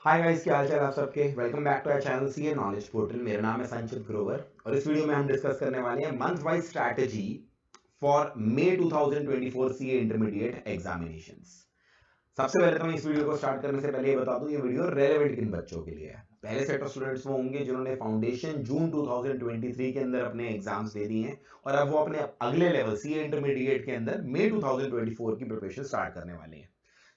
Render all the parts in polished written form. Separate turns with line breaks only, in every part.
Hi guys, क्या हाल चाल आप सबके। Welcome back to our channel CA knowledge portal. मेरा नाम है संचित ग्रोवर और इस वीडियो में हम डिस्कस करने वाले हैं month wise strategy for May 2024 CA intermediate examinations. सबसे पहले तो मैं इस वीडियो को स्टार्ट करने से पहले ये बता दूं, ये वीडियो रेलेवेंट किन बच्चों के लिए है। पहले सेट ऑफ स्टूडेंट्स वो होंगे जिन्होंने फाउंडेशन जून 2023 के अंदर अपने एग्जाम्स दे दिए हैं और अब वो अपने अगले लेवल सीए इंटरमीडिएट के अंदर मई 2024 की प्रिपरेशन स्टार्ट करने वाले हैं।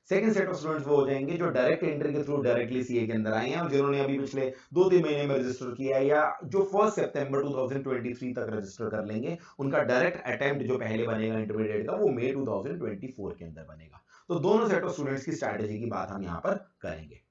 सेकंड सेट ऑफ स्टूडेंट्स वो हो जाएंगे जो डायरेक्ट एंट्री के थ्रू डायरेक्टली सीए के अंदर आए हैं और जिन्होंने अभी पिछले 2-3 महीने में रजिस्टर किया है या जो 1 सितंबर 2023 तक रजिस्टर कर लेंगे, उनका डायरेक्ट अटेम्प्ट जो पहले बनेगा इंटरमीडिएट का वो मई 2024 के अंदर बनेगा। तो दोनों सेट ऑफ स्टूडेंट्स की स्ट्रैटेजी की बात हम यहाँ पर करेंगे।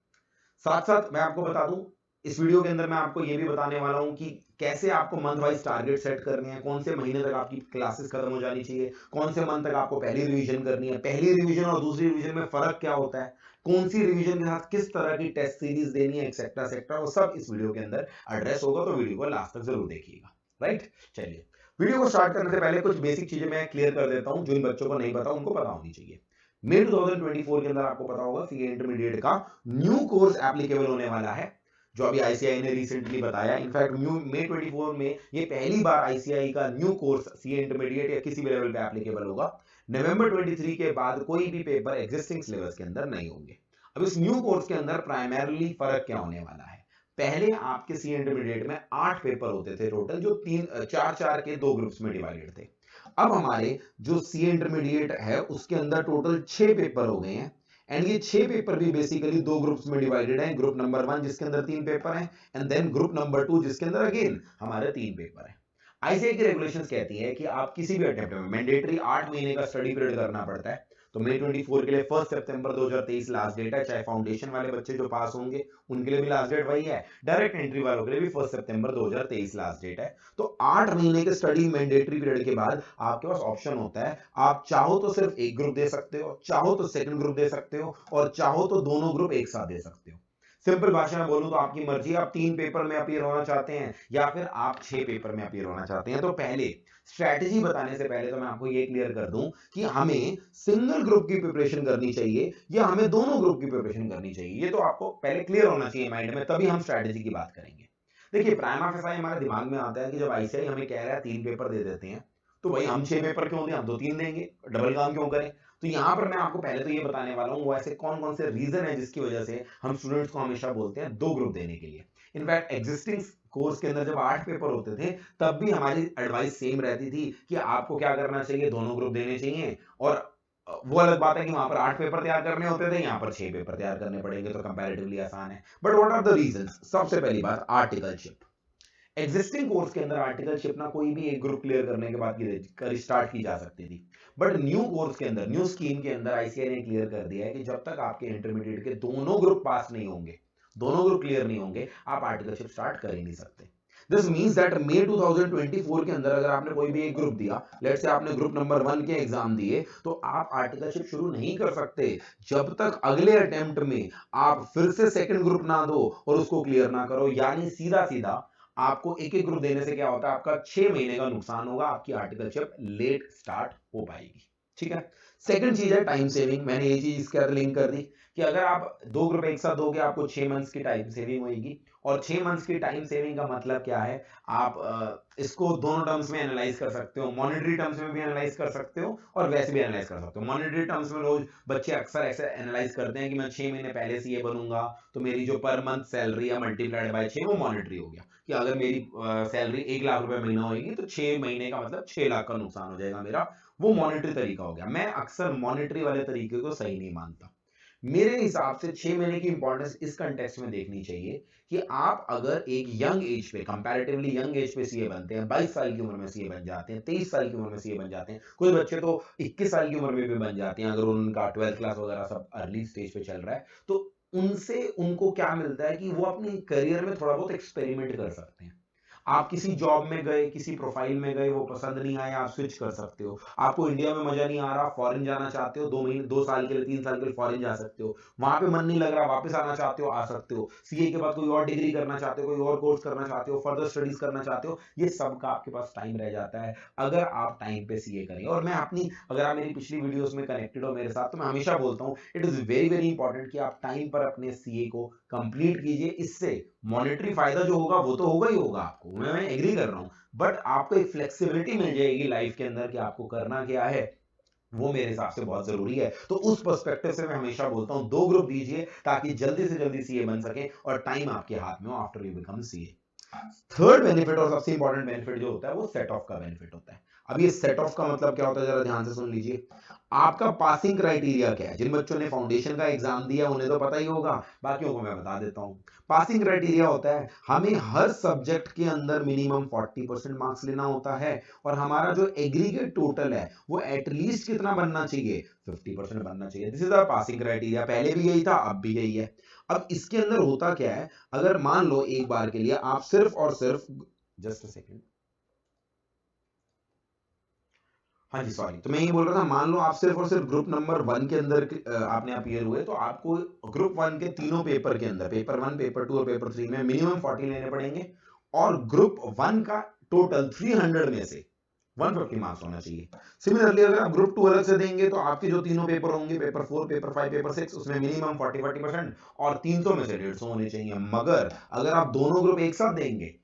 साथ साथ मैं आपको बता दूं, इस वीडियो के अंदर मैं आपको ये भी बताने वाला हूं कि कैसे आपको मंथ वाइज टारगेट सेट करने हैं, कौन से महीने तक आपकी क्लासेस खत्म हो जानी चाहिए, कौन से मंथ तक आपको पहली रिवीजन करनी है, पहली रिवीजन और दूसरी रिवीजन में फर्क क्या होता है, कौन सी रिवीजन के साथ किस तरह की टेस्ट सीरीज देनी है, एक्सेट्रा एक्सेट्रा, वो सब इस वीडियो के अंदर एड्रेस होगा। तो वीडियो को लास्ट तक जरूर देखिएगा। राइट, चलिए वीडियो को स्टार्ट करने से पहले कुछ बेसिक चीजें मैं क्लियर कर देता हूं, जो इन बच्चों को नहीं पता उनको पता होनी चाहिए। मई 2024 के अंदर आपको पता होगा सीए इंटरमीडिएट का न्यू कोर्स एप्लीकेबल होने वाला है, जो अभी आईसीआई ने रिसेंटली बताया। इनफैक्ट न्यू मई 24 में ये पहली बार आईसीआई का न्यू कोर्स सीए इंटरमीडिएट या किसी भी लेवल पे एप्लीकेबल होगा। नवंबर 23 के बाद कोई भी पेपर एग्जिस्टिंग सिलेबस के अंदर नहीं होंगे। अब इस न्यू कोर्स के अंदर प्राइमरली फर्क क्या होने वाला है। पहले आपके सी इंटरमीडिएट में 8 पेपर होते थे टोटल, जो तीन चार चार के 2 ग्रुप्स में डिवाइडेड थे। अब हमारे जो सी इंटरमीडिएट है उसके अंदर टोटल 6 पेपर हो गए हैं। एंड ये 6 पेपर भी बेसिकली 2 ग्रुप्स में डिवाइडेड है। ग्रुप नंबर 1 जिसके अंदर 3 पेपर हैं एंड देन ग्रुप नंबर 2 जिसके अंदर अगेन हमारे 3 पेपर हैं। आईसीआई की रेगुलेशंस कहती है कि आप किसी भी अटेम्प्ट में मैंडेटरी 8 महीने का स्टडी पीरियड करना पड़ता है। तो मई 24 के लिए 1 सितंबर 2023 लास्ट डेट है। चाहे फाउंडेशन वाले बच्चे जो पास होंगे उनके लिए भी लास्ट डेट वही है, डायरेक्ट एंट्री वालों के लिए भी 1 सितंबर 2023 लास्ट डेट है। तो 8 महीने के स्टडी मैंडेटरी पीरियड के बाद आपके पास ऑप्शन होता है, आप चाहो तो सिर्फ एक ग्रुप दे सकते हो, चाहो तो सेकंड ग्रुप दे सकते हो और चाहो तो दोनों ग्रुप एक साथ दे सकते हो। सिंपल भाषा में बोलूं तो आपकी मर्जी, आप 3 पेपर में अपीयर होना चाहते हैं या फिर आप 6 पेपर में अपीयर होना चाहते हैं। तो पहले स्ट्रैटेजी बताने से पहले तो मैं आपको ये क्लियर कर दूं कि हमें सिंगल ग्रुप की प्रिपरेशन करनी चाहिए या हमें दोनों ग्रुप की प्रिपरेशन करनी चाहिए। ये तो आपको पहले क्लियर होना चाहिए माइंड में, तभी हम स्ट्रैटेजी की बात करेंगे। देखिए, प्राइमा फेसाई हमारे दिमाग में आता है कि जब आईसीआई हमें कह रहा है 3 पेपर दे देते हैं, तो भाई हम 6 पेपर क्यों दें, हम तो 3 देंगे, डबल काम क्यों करें। तो यहाँ पर मैं आपको पहले तो ये बताने वाला हूँ वो ऐसे कौन कौन से रीजन है जिसकी वजह से हम स्टूडेंट्स को हमेशा बोलते हैं 2 ग्रुप देने के लिए। इनफैक्ट एग्जिस्टिंग कोर्स के अंदर जब 8 पेपर होते थे तब भी हमारी एडवाइस सेम रहती थी कि आपको क्या करना चाहिए, दोनों ग्रुप देने चाहिए। और वो अलग बात है कि वहां पर 8 पेपर तैयार करने होते थे, यहाँ पर 6 पेपर तैयार करने पड़ेंगे, तो कंपैरेटिवली आसान है। But what are the reasons? सबसे पहली बात, आर्टिकलशिप। एग्जिस्टिंग कोर्स के अंदर आर्टिकलशिप ना कोई भी एक ग्रुप क्लियर करने के बाद कर स्टार्ट की जा सकती थी। बट न्यू कोर्स के अंदर, न्यू स्कीम के अंदर आईसीआई ने क्लियर कर दिया है कि जब तक आपके इंटरमीडिएट के दोनों ग्रुप पास नहीं होंगे, दोनों ग्रुप क्लियर नहीं होंगे, आप आर्टिकलशिप स्टार्ट कर ही नहीं सकते। दिस मींस दैट मई 2024 के अंदर अगर आपने कोई भी एक ग्रुप दिया, लेट्स से आपने ग्रुप नंबर 1 के एग्जाम दिए, तो आप आर्टिकलशिप शुरू नहीं कर सकते जब तक अगले अटेम्प्ट में आप फिर से सेकंड ग्रुप ना दो और उसको क्लियर ना करो। यानी सीधा सीधा आपको एक एक ग्रुप देने से क्या होता है, आपका 6 महीने का नुकसान होगा, आपकी आर्टिकलशिप लेट स्टार्ट हो पाएगी। ठीक है। सेकंड चीज है टाइम सेविंग। मैंने ये चीज इसके साथ लिंक कर दी कि अगर आप 2 ग्रुप एक साथ दोगे आपको 6 मंथ्स की टाइम सेविंग होगी। और 6 मंथ्स की टाइम सेविंग का मतलब क्या है, आप इसको दोनों टर्म्स में एनालाइज कर सकते हो, मॉनेटरी टर्म्स में भी एनालाइज कर सकते हो और वैसे भी एनालाइज कर सकते हो। मॉनेटरी टर्म्स में लोग बच्चे अक्सर ऐसे एनालाइज करते हैं कि मैं 6 महीने पहले से ये बनूंगा तो मेरी जो पर मंथ सैलरी है मल्टीप्लाइड बाय 6 वो मॉनेटरी हो गया, कि अगर मेरी सैलरी 1 लाख रुपए महीना होगी तो 6 महीने का मतलब 6 लाख का नुकसान हो जाएगा मेरा। वो मॉनेटरी तरीका हो गया। मैं अक्सर मॉनेटरी वाले तरीके को सही नहीं मानता। मेरे हिसाब से 6 महीने की इंपॉर्टेंस इस कंटेक्स्ट में देखनी चाहिए कि आप अगर एक यंग एज पे, कंपैरेटिवली यंग एज पे सीए बनते हैं, 22 साल की उम्र में सीए बन जाते हैं, 23 साल की उम्र में सीए बन जाते हैं, कुछ बच्चे तो 21 साल की उम्र में भी बन जाते हैं अगर उनका 12th क्लास वगैरह सब अर्ली स्टेज पे चल रहा है। तो उनसे उनको क्या मिलता है कि वो अपनी करियर में थोड़ा बहुत एक्सपेरिमेंट कर सकते हैं। आप किसी जॉब में गए, किसी प्रोफाइल में गए, वो पसंद नहीं आया, आप स्विच कर सकते हो। आपको इंडिया में मजा नहीं आ रहा, फॉरेन जाना चाहते हो, 2 महीने 2 साल के लिए 3 साल के लिए फॉरेन जा सकते हो। वहां पे मन नहीं लग रहा, वापस आना चाहते हो, आ सकते हो। सीए के बाद कोई और डिग्री करना चाहते हो, कोई और कोर्स करना चाहते हो, फर्दर स्टडीज करना चाहते हो, ये सब का आपके पास टाइम रह जाता है अगर आप टाइम पे सीए करेंगे। और मैं अपनी, अगर आप मेरी पिछली वीडियोस में कनेक्टेड हो मेरे साथ, तो मैं हमेशा बोलता हूँ it is very very important कि आप टाइम पर अपने सीए को कंप्लीट कीजिए। इससे मॉनेटरी फायदा जो होगा वो तो होगा ही होगा आपको, मैं एग्री कर रहा हूँ, बट आपको एक फ्लेक्सिबिलिटी मिल जाएगी लाइफ के अंदर कि आपको करना क्या है, वो मेरे हिसाब से बहुत जरूरी है। तो उस पर्सपेक्टिव से मैं हमेशा बोलता हूं 2 ग्रुप दीजिए ताकि जल्दी से जल्दी सीए बन सके और टाइम आपके हाथ में हो after you become CA. Third benefit और सबसे इंपॉर्टेंट बेनिफिट जो होता है वो सेट ऑफ का बेनिफिट होता है। अब ये सेट ऑफ का मतलब क्या होता है, जरा ध्यान से सुन लीजिए। आपका पासिंग क्राइटेरिया क्या है? जिन बच्चों ने फाउंडेशन का एग्जाम दिया उन्हें तो पता ही होगा, बाकियों को मैं बता देता हूं। पासिंग क्राइटेरिया होता है हमें हर सब्जेक्ट के अंदर मिनिमम 40% मार्क्स लेना होता है, और हमारा जो एग्रीगेट टोटल है वो एटलीस्ट कितना बनना चाहिए, 50% बनना चाहिए। This is the passing criteria. पहले भी यही था, अब भी यही है। अब इसके अंदर होता क्या है, अगर मान लो एक बार के लिए आप सिर्फ और सिर्फ, जस्ट अ सेकंड, हाँ जी सॉरी, तो मैं ये बोल रहा था, मान लो आप सिर्फ और सिर्फ ग्रुप नंबर 1 के अंदर आपने अपीयर हुए, तो आपको ग्रुप 1 के तीनों पेपर के अंदर, पेपर 1, पेपर 2 और पेपर 3 में मिनिमम 40 लेने पड़ेंगे, और ग्रुप 1 का टोटल 300 में से 150 मार्क्स होना चाहिए। सिमिलरली अगर आप ग्रुप 2 अलग से देंगे तो आपके जो तीनों पेपर होंगे, पेपर 4, पेपर 5, पेपर 6, उसमें मिनिमम 40% और 300 में से 150 होने चाहिए। मगर अगर आप दोनों ग्रुप एक साथ देंगे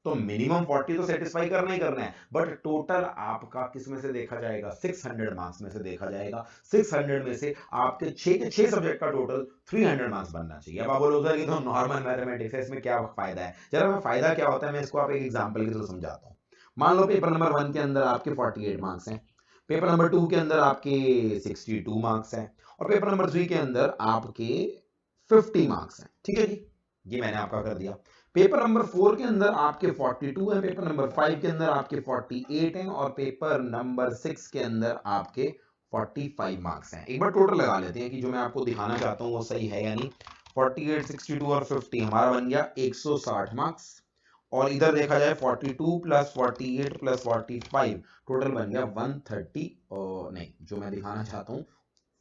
तो मिनिमम 40 तो सेटिस्फाई करना ही करना है, बट टोटल आपका किस में से देखा जाएगा, 600 मार्क्स में से देखा जाएगा। 600 में से आपके 6 के 6 सब्जेक्ट का टोटल 300 मार्क्स बनना चाहिए। अब आप बोलोगे सर ये तो नॉर्मल मैथमेटिक्स है, इसमें क्या फायदा है? जरा मैं फायदा क्या होता है मैं इसको आप एक एग्जांपल के थ्रू समझाता हूँ। मान लो पेपर नंबर 1 के अंदर आपके 48 मार्क्स हैं, पेपर नंबर 2 के अंदर आपके 62 मार्क्स हैं, और पेपर नंबर 3 के अंदर आपके 50 मार्क्स हैं। ठीक है जी, ये मैंने आपका कर दिया। पेपर नंबर 4 के अंदर आपके 42 हैं, पेपर नंबर 5 के अंदर आपके 48 हैं, और पेपर नंबर 6 के अंदर आपके 45 मार्क्स हैं। एक बार टोटल लगा लेते हैं कि जो मैं आपको दिखाना चाहता हूँ वो सही है या नहीं। 48, 62 और 50 हमारा बन गया 160 मार्क्स, और इधर देखा जाए 42 प्लस 48 प्लस 45 टोटल बन गया 130, और नहीं, जो मैं दिखाना चाहता हूँ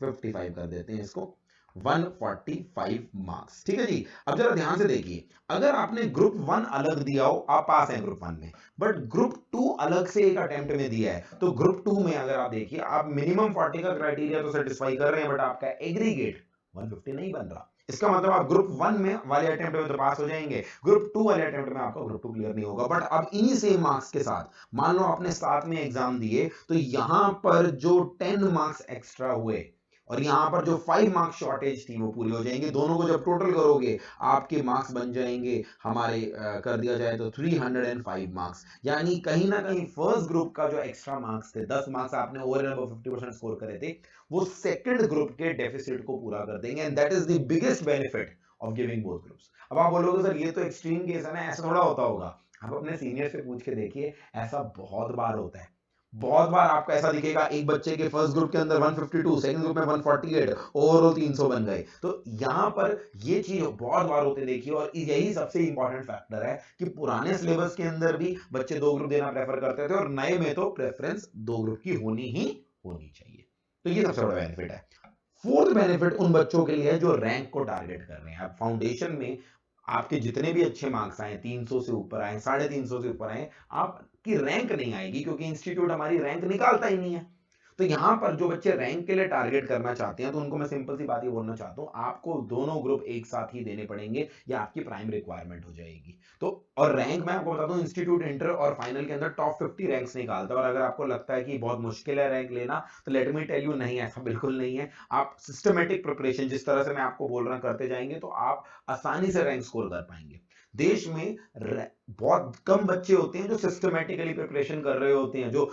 55 कर देते हैं इसको, 145 मार्क्स। ठीक है जी। अब जरा ध्यान से देखिए, अगर आपने ग्रुप 1 अलग दिया हो, आप पास हैं ग्रुप 1 में, बट ग्रुप 2 अलग से एक अटेम्प्ट में दिया है, तो ग्रुप 2 में अगर आप देखिए, आप मिनिमम 40 का क्राइटेरिया तो सेटिस्फाई कर रहे हैं, बट आपका एग्रीगेट 150 नहीं बन रहा। इसका मतलब आप ग्रुप 1 में वाले अटेम्प्ट में तो पास हो जाएंगे, ग्रुप 2 वाले अटेम्प्ट में आपका ग्रुप 2 क्लियर नहीं होगा। बट अब इन्हीं सेम मार्क्स के साथ मान लो आपने साथ में एग्जाम दिए, तो यहां पर जो 10 मार्क्स एक्स्ट्रा हुए और यहाँ पर जो 5 मार्क्स शॉर्टेज थी वो पूरी हो जाएंगे। दोनों को जब टोटल करोगे आपके मार्क्स बन जाएंगे हमारे, कर दिया जाए तो 305 मार्क्स। यानी कहीं ना कहीं फर्स्ट ग्रुप का जो एक्स्ट्रा मार्क्स थे, 10 मार्क्स आपने ओवर एंड अबव 50% स्कोर करे थे, वो सेकंड ग्रुप के डेफिसिट को पूरा कर देंगे, and that is the biggest benefit of giving both groups. अब आप बोलोगे सर ये तो एक्सट्रीम केस है ना, ऐसा थोड़ा होता होगा। आप अपने सीनियर से पूछ के देखिए, ऐसा बहुत बार होता है। बहुत बार आपको ऐसा दिखेगा, एक बच्चे के फर्स्ट ग्रुप के अंदर 152, सेकंड ग्रुप में 148, ओवरऑल 300 बन गए। तो यहाँ पर ये चीज बहुत बार होते देखिए, और यही सबसे इंपॉर्टेंट फैक्टर है कि पुराने सिलेबस के अंदर भी बच्चे 2 ग्रुप देना प्रेफर करते थे, और नए में तो प्रेफरेंस 2 ग्रुप की होनी ही होनी चाहिए। तो ये सबसे बड़ा बेनिफिट है। फोर्थ बेनिफिट उन बच्चों के लिए है जो रैंक को टारगेट कर रहे हैं। अब फाउंडेशन में आपके जितने भी अच्छे मार्क्स आए, 300 से ऊपर आए, 350 से ऊपर आए, आपकी रैंक नहीं आएगी, क्योंकि इंस्टीट्यूट हमारी रैंक निकालता ही नहीं है। तो यहां पर जो बच्चे रैंक के लिए टारगेट करना चाहते हैं, तो उनको मैं सिंपल सी बात ये बोलना चाहता हूं, आपको दोनों ग्रुप एक साथ ही देने पड़ेंगे, या आपकी प्राइम रिक्वायरमेंट हो जाएगी। तो और रैंक मैं आपको बताता हूं, इंस्टीट्यूट इंटर और फाइनल के अंदर टॉप 50 रैंक्स निकालता है। और अगर आपको लगता है कि बहुत मुश्किल है रैंक लेना, तो लेट मी टेल यू, नहीं, ऐसा बिल्कुल नहीं है। आप सिस्टमेटिक प्रिपरेशन जिस तरह से मैं आपको बोल रहा करते जाएंगे, तो आप आसानी से रैंक स्कोर कर पाएंगे। देश में बहुत कम बच्चे होते हैं जो सिस्टमेटिकली प्रिपरेशन कर रहे होते हैं, जो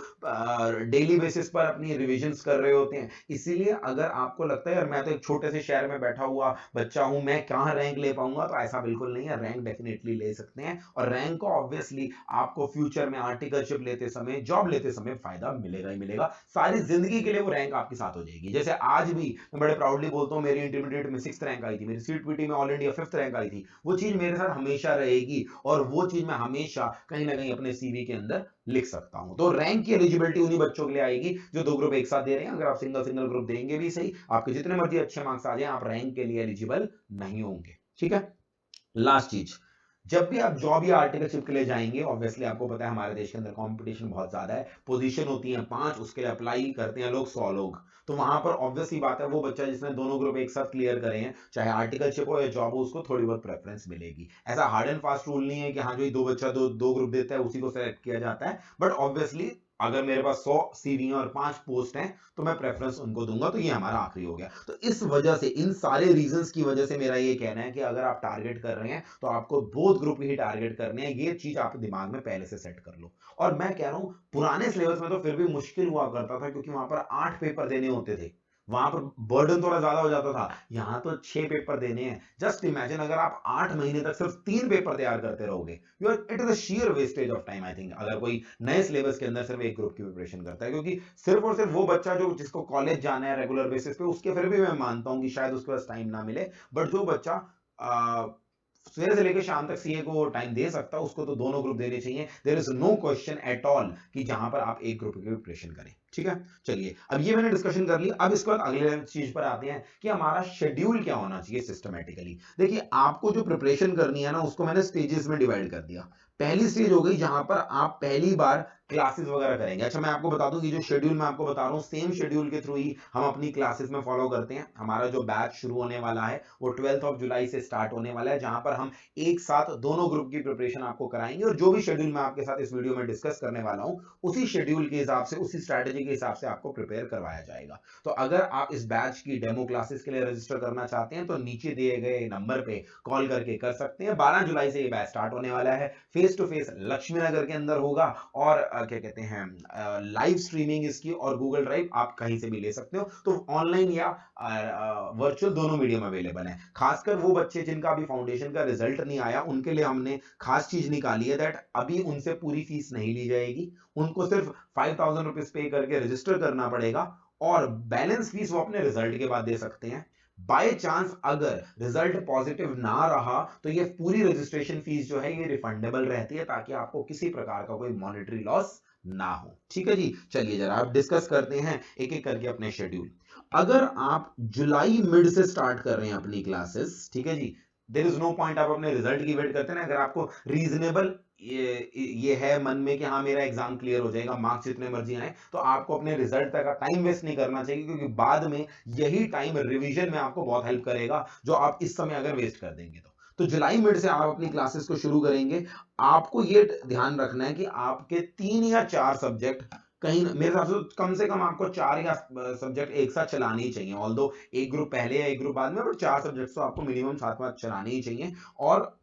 डेली बेसिस पर अपनी रिविजन्स कर रहे होते हैं। इसीलिए अगर आपको लगता है यार मैं तो एक छोटे से शहर में बैठा हुआ बच्चा हूं, मैं कहाँ रैंक ले पाऊंगा, तो ऐसा बिल्कुल नहीं है, रैंक डेफिनेटली ले सकते हैं। और रैंक को ऑब्वियसली आपको फ्यूचर में आर्टिकलशिप लेते समय, जॉब लेते समय फायदा मिलेगा ही मिलेगा, सारी जिंदगी के लिए वो रैंक आपके साथ हो जाएगी। जैसे आज भी मैं बड़े प्राउडली बोलता हूँ, मेरी इंटरमीडिएट में 6th रैंक आई थी, मेरी सीटीपीटी में ऑल इंडिया 5th रैंक आई थी, वो चीज मेरे साथ हमेशा रहेगी और वो चीज मैं हमेशा कहीं ना कहीं अपने सीवी के अंदर लिख सकता हूं। तो रैंक की एलिजिबिलिटी उन्हीं बच्चों के लिए आएगी जो दो ग्रुप एक साथ दे रहे हैं। अगर आप सिंगल सिंगल ग्रुप देंगे भी सही, आपके जितने मर्जी अच्छे मार्क्स आ जाए, आप रैंक के लिए एलिजिबल नहीं होंगे। ठीक है, लास्ट चीज, जब भी आप जॉब या आर्टिकलशिप के लिए जाएंगे, ऑब्वियसली आपको पता है हमारे देश के अंदर कंपटीशन बहुत ज्यादा है, पोजीशन होती है 5, उसके लिए अप्लाई करते हैं लोग 100 लोग। तो वहां पर ऑब्वियसली बात है, वो बच्चा जिसने दोनों ग्रुप एक साथ क्लियर करे हैं, चाहे आर्टिकलशिप हो या जॉब हो, उसको थोड़ी बहुत प्रेफरेंस मिलेगी। ऐसा हार्ड एंड फास्ट रूल नहीं है कि हाँ जो दो बच्चा दो ग्रुप देता है उसी को सेलेक्ट किया जाता है, बट ऑब्वियसली अगर मेरे पास 100 सीवी और 5 पोस्ट हैं तो मैं प्रेफरेंस उनको दूंगा। तो ये हमारा आखिरी हो गया। तो इस वजह से, इन सारे रीजंस की वजह से मेरा ये कहना है कि अगर आप टारगेट कर रहे हैं तो आपको बोथ ग्रुप ही टारगेट करने हैं। ये चीज आप दिमाग में पहले से सेट कर लो। और मैं कह रहा हूं पुराने सिलेबस में तो फिर भी मुश्किल हुआ करता था, क्योंकि वहां पर 8 पेपर देने होते थे, वहां पर बर्डन थोड़ा ज्यादा हो जाता था। यहां तो 6 पेपर देने हैं। जस्ट इमेजिन अगर आप 8 महीने तक सिर्फ 3 पेपर तैयार करते रहोगे, you are it is a sheer wastage of time. I think अगर कोई नए सिलेबस के अंदर सिर्फ एक ग्रुप की प्रिपरेशन करता है, क्योंकि सिर्फ और सिर्फ वो बच्चा जो जिसको कॉलेज जाना है रेगुलर बेसिस पे, उसके फिर भी मैं मानता हूं कि शायद उसके पास टाइम ना मिले, बट जो बच्चा सवेरे से लेकर शाम तक सीए को टाइम दे सकता है, उसको तो दोनों ग्रुप देने चाहिए। There is no question at all कि जहां पर आप एक ग्रुप की प्रिपरेशन करें। ठीक है, चलिए अब ये मैंने डिस्कशन कर ली। अब इसके बाद अगले चीज पर आते हैं कि हमारा शेड्यूल क्या होना चाहिए सिस्टमेटिकली। देखिए, आपको जो प्रिपरेशन करनी है ना, उसको मैंने स्टेजेस में डिवाइड कर दिया। पहली स्टेज हो गई जहां पर आप पहली बार क्लासेस वगैरह करेंगे। अच्छा, मैं आपको बता दूं कि जो शेड्यूल मैं आपको बता रहा हूं, सेम शेड्यूल के थ्रू ही हम अपनी क्लासेस में फॉलो करते हैं। हमारा जो बैच शुरू होने वाला है वो 12 जुलाई से स्टार्ट होने वाला है, जहां पर हम एक साथ दोनों ग्रुप की प्रिपरेशन आपको कराएंगे। और जो भी शेड्यूल मैं आपके साथ इस वीडियो में डिस्कस करने वाला हूं, उसी शेड्यूल के हिसाब से, उसी स्ट्रैटेजी के हिसाब से आपको प्रिपेयर करवाया जाएगा। तो अगर आप इस बैच की डेमो क्लासेस के लिए रजिस्टर करना चाहते हैं तो नीचे दिए गए नंबर पे कॉल करके कर सकते हैं। 12 जुलाई से ये बैच स्टार्ट होने वाला है। फेस टू फेस लक्ष्मी नगर के अंदर होगा, और क्या कहते हैं, लाइव स्ट्रीमिंग इसकी, और गूगल ड्राइव आप कहीं से भी ले सकते हो। तो ऑनलाइन या वर्चुअल दोनों मीडियम अवेलेबल है। खासकर वो बच्चे जिनका अभी फाउंडेशन का रिजल्ट नहीं आया, उनके लिए हमने खास चीज निकाली है, दैट अभी उनसे पूरी फीस नहीं ली जाएगी। उनको सिर्फ 5000 रुपीज पे करके रजिस्टर करना पड़ेगा, और बैलेंस फीस वो अपने रिजल्ट के बाद दे सकते हैं। बाय चांस अगर रिजल्ट पॉजिटिव ना रहा तो ये पूरी रजिस्ट्रेशन फीस जो है ये रिफंडेबल रहती है, ताकि आपको किसी प्रकार का कोई मॉनेटरी लॉस ना हो। ठीक है जी, चलिए जरा आप डिस्कस करते हैं एक एक करके अपने शेड्यूल। अगर आप जुलाई मिड से स्टार्ट कर रहे हैं अपनी क्लासेस, ठीक है जी, देयर इज नो पॉइंट आप अपने रिजल्ट की वेट करते हैं। अगर आपको रीजनेबल ये है मन में कि हाँ मेरा एग्जाम क्लियर हो जाएगा, मार्क्स जितने मर्जी आए, तो आपको अपने रिजल्ट तक का टाइम वेस्ट नहीं करना चाहिए, क्योंकि बाद में यही टाइम रिवीजन में आपको बहुत हेल्प करेगा, जो आप इस समय अगर वेस्ट कर देंगे तो जुलाई मिड से आप अपनी क्लासेस को शुरू करेंगे। आपको ये ध्यान रखना है कि आपके 3 या 4 सब्जेक्ट कहीं, मेरे हिसाब से कम आपको 4 या सब्जेक्ट एक साथ चलाने ही चाहिए। ऑल्दो एक ग्रुप पहले या एक ग्रुप बाद में, बट 4 सब्जेक्ट तो आपको मिनिमम साथ में चलाने ही चाहिए। और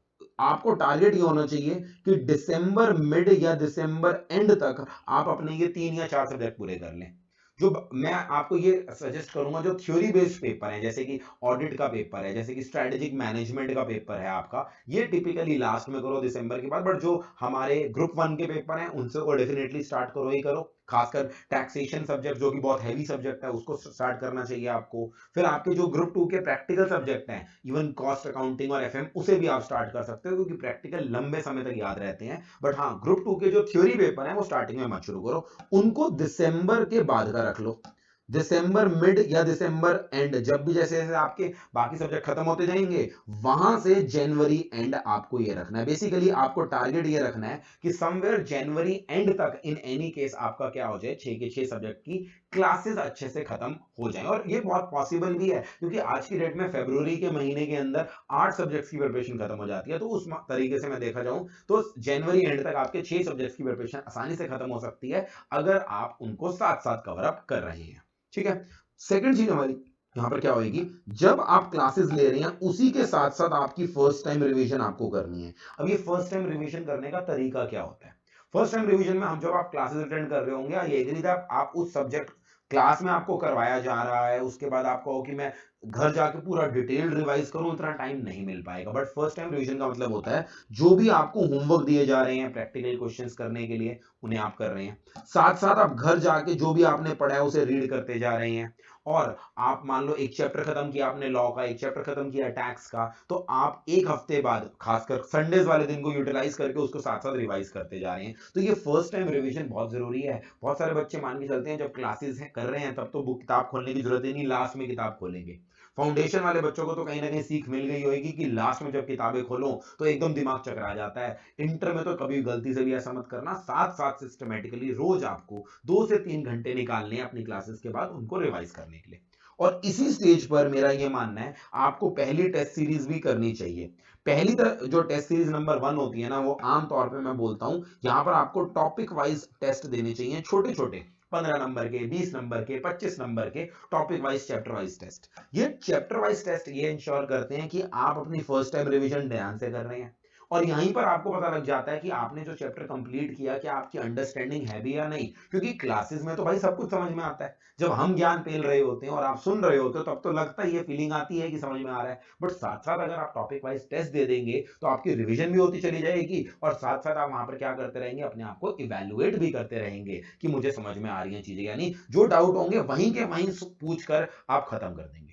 आपको टारगेट ये होना चाहिए कि दिसंबर मिड या दिसंबर एंड तक आप अपने ये 3 या 4 सब्जेक्ट पूरे कर लें। जो मैं आपको ये सजेस्ट करूंगा, जो थ्योरी बेस्ड पेपर है, जैसे कि ऑडिट का पेपर है, जैसे कि स्ट्रेटेजिक मैनेजमेंट का पेपर है आपका, ये टिपिकली लास्ट में करो दिसंबर के बाद। बट जो हमारे ग्रुप 1 के पेपर हैं उनसे वो डेफिनेटली स्टार्ट करो ही करो। खासकर टैक्सेशन सब्जेक्ट जो कि बहुत हैवी सब्जेक्ट है, उसको स्टार्ट करना चाहिए आपको। फिर आपके जो ग्रुप 2 के प्रैक्टिकल सब्जेक्ट हैं, इवन कॉस्ट अकाउंटिंग और एफएम, उसे भी आप स्टार्ट कर सकते हो, क्योंकि प्रैक्टिकल लंबे समय तक याद रहते हैं। बट हाँ, ग्रुप 2 के जो थ्योरी पेपर हैं वो स्टार्टिंग में मत शुरू करो, उनको दिसंबर के बाद का रख लो। दिसंबर मिड या दिसंबर एंड, जब भी जैसे जैसे आपके बाकी सब्जेक्ट खत्म होते जाएंगे, वहां से जनवरी एंड आपको ये रखना है। बेसिकली आपको टारगेट ये रखना है कि समवेयर जनवरी एंड तक इन एनी केस आपका क्या हो जाए, 6 के 6 सब्जेक्ट की क्लासेस अच्छे से खत्म हो जाए। और ये बहुत पॉसिबल भी है, क्योंकि आज की डेट में फरवरी के महीने के अंदर 8 सब्जेक्ट्स की प्रिपरेशन खत्म हो जाती है। तो उस तरीके से मैं देखा जाऊं तो जनवरी एंड तक आपके 6 सब्जेक्ट्स की प्रिपरेशन आसानी से खत्म हो सकती है, अगर आप उनको साथ साथ कवर अप कर रहे हैं। ठीक है, सेकंड चीज हमारी यहां पर क्या होगी, जब आप क्लासेस ले रहे हैं उसी के साथ साथ आपकी फर्स्ट टाइम रिवीजन आपको करनी है। अब ये फर्स्ट टाइम रिवीजन करने का तरीका क्या होता है? फर्स्ट टाइम रिवीजन में हम, जब आप क्लासेस अटेंड कर रहे होंगे, ये एग्री दैट आप उस सब्जेक्ट क्लास में आपको करवाया जा रहा है, उसके बाद आप कहो कि मैं घर जाके पूरा डिटेल रिवाइज करूं, उतना टाइम नहीं मिल पाएगा। बट फर्स्ट टाइम रिवीजन का मतलब होता है जो भी आपको होमवर्क दिए जा रहे हैं प्रैक्टिकल क्वेश्चंस करने के लिए, उन्हें आप कर रहे हैं, साथ साथ आप घर जाके जो भी आपने पढ़ा है उसे रीड करते जा रहे हैं। और आप मान लो एक चैप्टर खत्म किया आपने लॉ का, एक चैप्टर खत्म किया टैक्स का, तो आप एक हफ्ते बाद खासकर संडेज वाले दिन को यूटिलाइज करके उसको साथ साथ रिवाइज करते जा रहे हैं। तो ये फर्स्ट टाइम रिवीजन बहुत जरूरी है। बहुत सारे बच्चे मान के चलते हैं जब क्लासेस कर रहे हैं तब तो बुक किताब खोलने की जरूरत ही नहीं, लास्ट में किताब खोलेंगे। फाउंडेशन वाले बच्चों को तो कहीं ना कहीं सीख मिल गई होगी कि लास्ट में जब किताबें खोलो तो एकदम दिमाग चकरा जाता है। इंटर में तो कभी गलती से भी ऐसा मत करना, साथ साथ सिस्टमेटिकली रोज आपको 2 से 3 घंटे निकालने हैं अपनी क्लासेस के बाद उनको रिवाइज करने के लिए। और इसी स्टेज पर मेरा यह मानना है आपको पहली टेस्ट सीरीज भी करनी चाहिए। पहली जो टेस्ट सीरीज नंबर 1 होती है ना, वो आमतौर पे मैं बोलता हूं यहां पर आपको टॉपिक वाइज टेस्ट देने चाहिए, छोटे छोटे 15 नंबर के, 20 नंबर के, 25 नंबर के, topic wise chapter wise test. ये चैप्टर वाइज टेस्ट ये इंश्योर करते हैं कि आप अपनी फर्स्ट टाइम रिवीजन ध्यान से कर रहे हैं, और यहीं पर आपको पता लग जाता है कि आपने जो चैप्टर कंप्लीट किया क्या आपकी अंडरस्टैंडिंग है भी या नहीं। क्योंकि क्लासेस में तो भाई सब कुछ समझ में आता है, जब हम ज्ञान पेल रहे होते हैं और आप सुन रहे होते हो तब तो लगता ही है, फीलिंग आती है कि समझ में आ रहा है। बट साथ साथ अगर आप टॉपिक वाइज टेस्ट दे देंगे तो आपकी रिवीजन भी होती चली जाएगी, और साथ साथ आप वहां पर क्या करते रहेंगे, अपने आप को इवेल्युएट भी करते रहेंगे कि मुझे समझ में आ रही है चीजें, यानी जो डाउट होंगे वहीं के वहीं पूछ कर आप खत्म कर देंगे।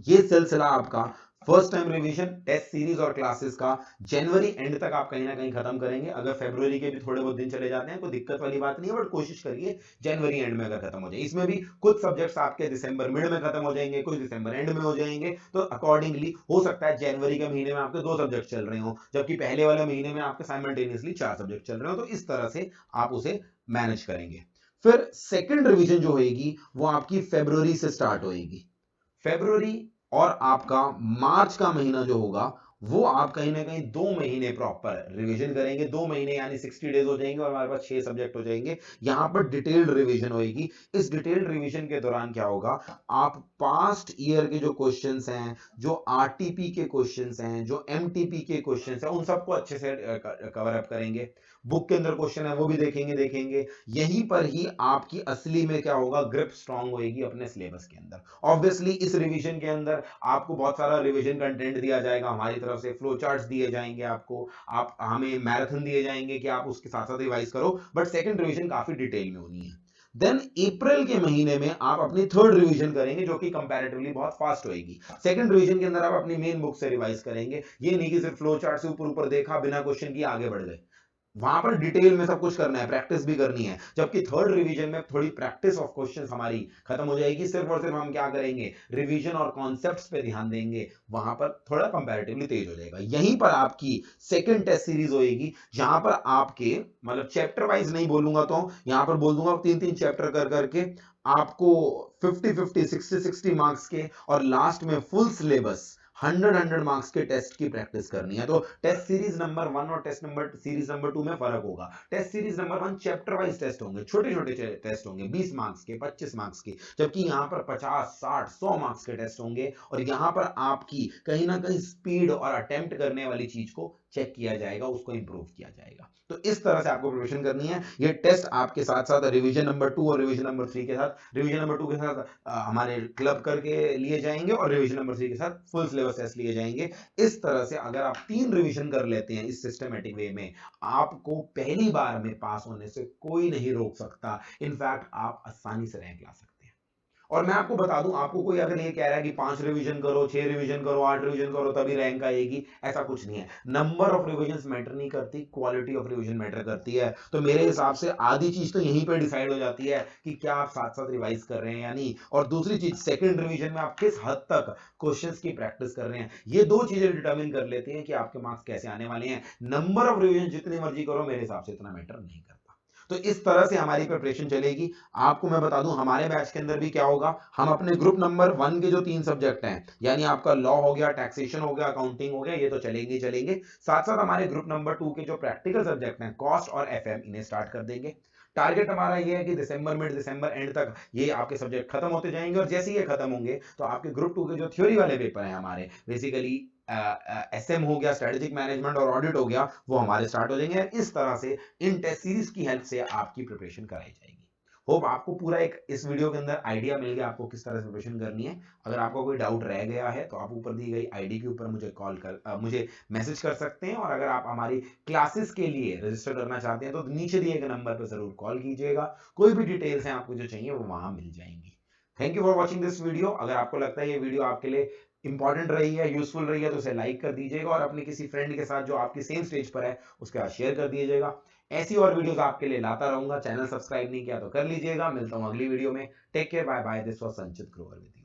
ये सिलसिला आपका first time revision test series और क्लासेस का जनवरी एंड तक आप कहीं ना कहीं खत्म करेंगे। अगर फरवरी के भी थोड़े बहुत दिन चले जाते हैं कोई दिक्कत वाली बात नहीं है, बट कोशिश करिए जनवरी एंड में अगर खत्म हो जाए। इसमें भी कुछ सब्जेक्ट्स आपके दिसंबर मिड में खत्म हो जाएंगे, कुछ दिसंबर एंड में हो जाएंगे, तो अकॉर्डिंगली हो सकता है जनवरी के महीने में आपके 2 सब्जेक्ट चल रहे हो, जबकि पहले वाले महीने में आपके साइमल्टेनियसली 4 सब्जेक्ट चल रहे हो। तो इस तरह से आप उसे मैनेज करेंगे। फिर सेकेंड रिवीजन जो होगी वो आपकी फरवरी से स्टार्ट होगी। फरवरी और आपका मार्च का महीना जो होगा वो आप कहीं ना कहीं 2 महीने प्रॉपर रिवीजन करेंगे। 2 महीने यानी 60 डेज हो जाएंगे और हमारे पास 6 सब्जेक्ट हो जाएंगे। यहां पर डिटेल्ड रिवीजन होगी। इस डिटेल्ड रिवीजन के दौरान क्या होगा, आप पास्ट ईयर के जो क्वेश्चंस हैं, जो आरटीपी के क्वेश्चंस हैं, जो एमटीपी के क्वेश्चंस हैं, उन सबको अच्छे से कवर अप करेंगे। बुक के अंदर क्वेश्चन है वो भी देखेंगे। यहीं पर ही आपकी असली में क्या होगा, ग्रिप स्ट्रांग होगी अपने सिलेबस के अंदर। ऑब्वियसली इस रिवीजन के अंदर आपको बहुत सारा रिवीजन कंटेंट दिया जाएगा हमारी तरफ से, फ्लो चार्ट्स दिए जाएंगे आपको, आप हमें मैराथन दिए जाएंगे कि आप उसके साथ साथ रिवाइज करो। बट सेकंड रिवीजन काफी डिटेल में होनी है। देन अप्रैल के महीने में आप अपनी थर्ड रिवीजन करेंगे जो कि कंपैरेटिवली बहुत फास्ट होगी। सेकंड रिवीजन के अंदर आप अपनी मेन बुक से रिवाइज करेंगे। ये नहीं कि सिर्फ फ्लो चार्ट से ऊपर ऊपर देखा बिना क्वेश्चन की आगे बढ़ गए, वहां पर डिटेल में सब कुछ करना है, प्रैक्टिस भी करनी है। जबकि थर्ड रिवीजन में थोड़ी प्रैक्टिस ऑफ क्वेश्चंस हमारी खत्म हो जाएगी, सिर्फ और सिर्फ हम क्या करेंगे, रिवीजन और कॉन्सेप्ट्स पे ध्यान देंगे। वहां पर थोड़ा कंपैरेटिवली तेज हो जाएगा। यहीं पर आपकी सेकंड टेस्ट सीरीज होगी जहां पर आपके मतलब चैप्टर वाइज नहीं बोलूंगा, तो यहां पर बोल दूंगा 3-3 चैप्टर कर करके आपको 50-50 60-60 मार्क्स के, और लास्ट में फुल सिलेबस 100 मार्क्स के टेस्ट की प्रैक्टिस करनी है। तो टेस्ट सीरीज नंबर 1 और टेस्ट नंबर सीरीज नंबर 2 में फर्क होगा। Test series number 1 chapter wise test होंगे, छोटे छोटे टेस्ट होंगे, 20 मार्क्स के, 25 मार्क्स के, जबकि यहाँ पर 50 60 100 मार्क्स के टेस्ट होंगे। और यहाँ पर आपकी कहीं ना कहीं स्पीड और अटेम्प्ट करने वाली चीज को चेक किया जाएगा, उसको इंप्रूव किया जाएगा। तो इस तरह से आपको प्रिपरेशन करनी है। ये टेस्ट आपके साथ साथ रिवीजन नंबर 2 और रिवीजन नंबर 3 के साथ, रिवीजन नंबर 2 के साथ हमारे क्लब करके लिए जाएंगे, और रिवीजन नंबर 3 के साथ फुल सिलेबस टेस्ट लिए जाएंगे। इस तरह से अगर आप 3 रिवीजन कर लेते हैं इस सिस्टमेटिक वे में, आपको पहली बार में पास होने से कोई नहीं रोक सकता। इनफैक्ट आप आसानी से रैंक ला सकते हैं। और मैं आपको बता दूं, आपको कोई अगर ये कह रहा है कि 5 रिवीजन करो, 6 रिवीजन करो, 8 रिवीजन करो तभी रैंक आएगी, ऐसा कुछ नहीं है। नंबर ऑफ रिवीजन मैटर नहीं करती, क्वालिटी ऑफ रिवीजन मैटर करती है। तो मेरे हिसाब से आधी चीज तो यहीं पर डिसाइड हो जाती है कि क्या आप साथ साथ रिवाइज कर रहे हैं या नहीं, और दूसरी चीज सेकंड रिवीजन में आप किस हद तक क्वेश्चंस की प्रैक्टिस कर रहे हैं। ये 2 चीजें डिटरमिन कर लेती हैं कि आपके मार्क्स कैसे आने वाले हैं। नंबर ऑफ रिवीजन जितनी मर्जी करो, मेरे हिसाब से इतना मैटर नहीं करता। तो इस तरह से हमारी प्रिपरेशन चलेगी। आपको मैं बता दूं हमारे बैच के अंदर भी क्या होगा, हम अपने ग्रुप नंबर 1 के जो 3 सब्जेक्ट हैं, यानी आपका लॉ हो गया, टैक्सेशन हो गया, अकाउंटिंग हो गया, ये तो चलेंगे चलेंगे। साथ साथ हमारे ग्रुप नंबर 2 के जो प्रैक्टिकल सब्जेक्ट हैं, कॉस्ट और एफएम, इन्हें स्टार्ट कर देंगे। टारगेट हमारा ये है कि दिसंबर मिड दिसंबर एंड तक ये आपके सब्जेक्ट खत्म होते जाएंगे, और जैसे ये खत्म होंगे तो आपके ग्रुप 2 के जो थ्योरी वाले पेपर हैं हमारे, बेसिकली एसएम हो गया, स्ट्रेटेजिक मैनेजमेंट और ऑडिट हो गया, वो हमारे स्टार्ट हो जाएंगे। इस तरह से इन टेस्ट सीरीज की हेल्प से आपकी प्रिपरेशन कराई जाएगी। होप आपको पूरा एक इस वीडियो के अंदर आइडिया मिल गया आपको किस तरह से प्रिपरेशन करनी है। अगर आपको कोई डाउट रह गया है तो आप ऊपर दी गई आईडी के ऊपर मुझे मैसेज कर सकते हैं, और अगर आप हमारी क्लासेस के लिए रजिस्टर करना चाहते हैं तो नीचे दिए गए नंबर पर जरूर कॉल कीजिएगा। कोई भी डिटेल्स हैं आपको जो चाहिए वो वहां मिल जाएंगी। Thank you for watching this video. अगर आपको लगता है ये वीडियो आपके लिए इंपॉर्टेंट रही है, यूजफुल रही है, तो उसे लाइक कर दीजिएगा और अपने किसी फ्रेंड के साथ जो आपकी सेम स्टेज पर है उसके साथ शेयर कर दीजिएगा। ऐसी और वीडियोस आपके लिए लाता रहूंगा। चैनल सब्सक्राइब नहीं किया तो कर लीजिएगा। मिलता हूं अगली वीडियो में। Take care, bye bye. This was Sanchit Grover with you.